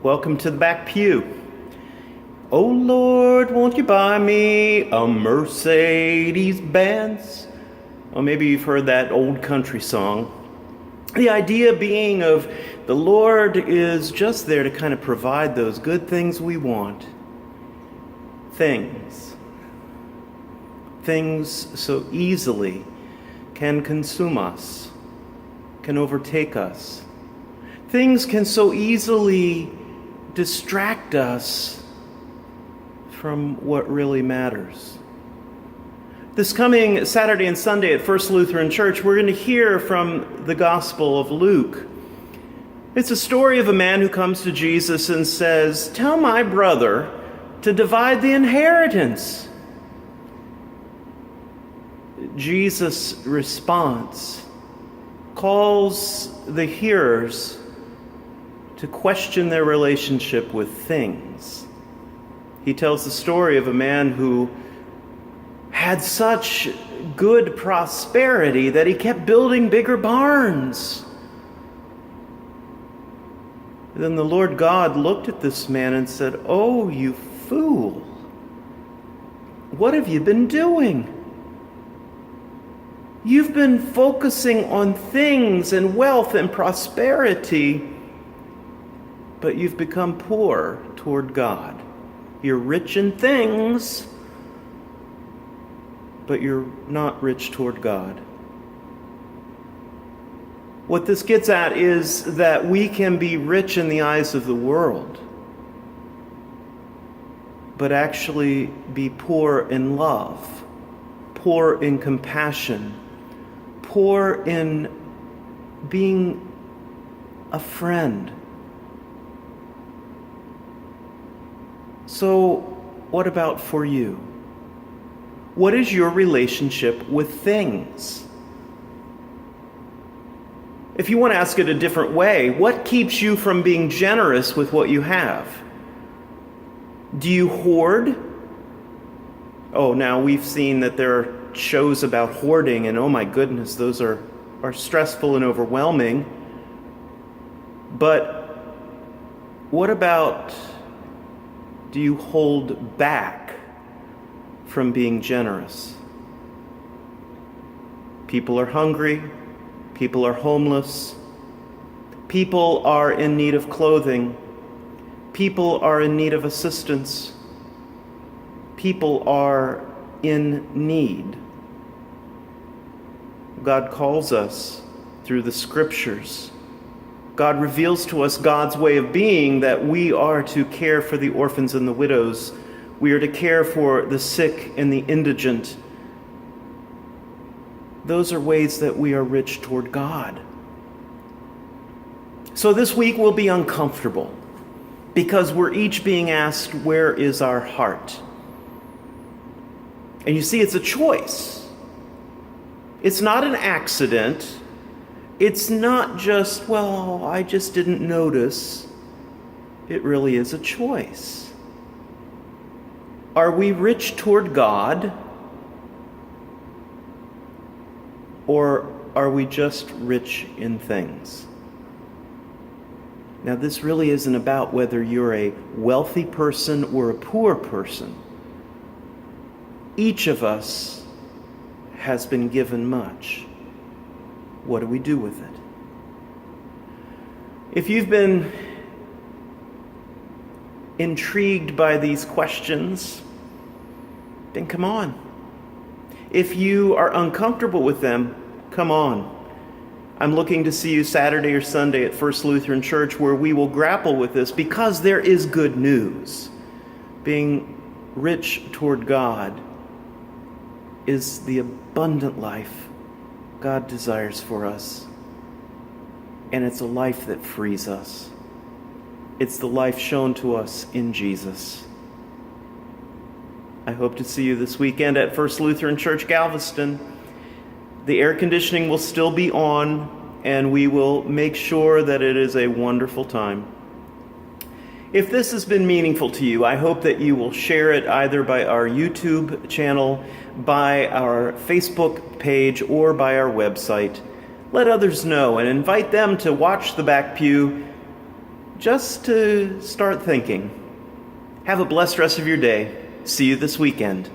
Welcome to the back pew. Oh Lord, won't you buy me a Mercedes-Benz? Or maybe you've heard that old country song. The idea being of the Lord is just there to kind of provide those good things we want. Things so easily can consume us, can overtake us. Things can so easily distract us from what really matters. This coming Saturday and Sunday at First Lutheran Church, we're going to hear from the Gospel of Luke. It's a story of a man who comes to Jesus and says, "Tell my brother to divide the inheritance." Jesus' response calls the hearers to question their relationship with things. He tells the story of a man who had such good prosperity that he kept building bigger barns. Then the Lord God looked at this man and said, "Oh, you fool, what have you been doing? You've been focusing on things and wealth and prosperity, but you've become poor toward God. You're rich in things, but you're not rich toward God." What this gets at is that we can be rich in the eyes of the world, but actually be poor in love, poor in compassion, poor in being a friend. So, what about for you? What is your relationship with things? If you want to ask it a different way, what keeps you from being generous with what you have? Do you hoard? Oh, now we've seen that there are shows about hoarding, and oh my goodness, those are stressful and overwhelming. But what about, do you hold back from being generous? People are hungry. People are homeless. People are in need of clothing. People are in need of assistance. People are in need. God calls us through the scriptures. God reveals to us God's way of being, that we are to care for the orphans and the widows. We are to care for the sick and the indigent. Those are ways that we are rich toward God. So this week will be uncomfortable because we're each being asked, where is our heart? And you see, it's a choice. It's not an accident. It's not just, well, I just didn't notice. It really is a choice. Are we rich toward God? Or are we just rich in things? Now, this really isn't about whether you're a wealthy person or a poor person. Each of us has been given much. What do we do with it? If you've been intrigued by these questions, then come on. If you are uncomfortable with them, come on. I'm looking to see you Saturday or Sunday at First Lutheran Church, where we will grapple with this, because there is good news. Being rich toward God is the abundant life God desires for us. And it's a life that frees us. It's the life shown to us in Jesus. I hope to see you this weekend at First Lutheran Church Galveston. The air conditioning will still be on, and we will make sure that it is a wonderful time. If this has been meaningful to you, I hope that you will share it either by our YouTube channel, by our Facebook page, or by our website. Let others know and invite them to watch the back pew just to start thinking. Have a blessed rest of your day. See you this weekend.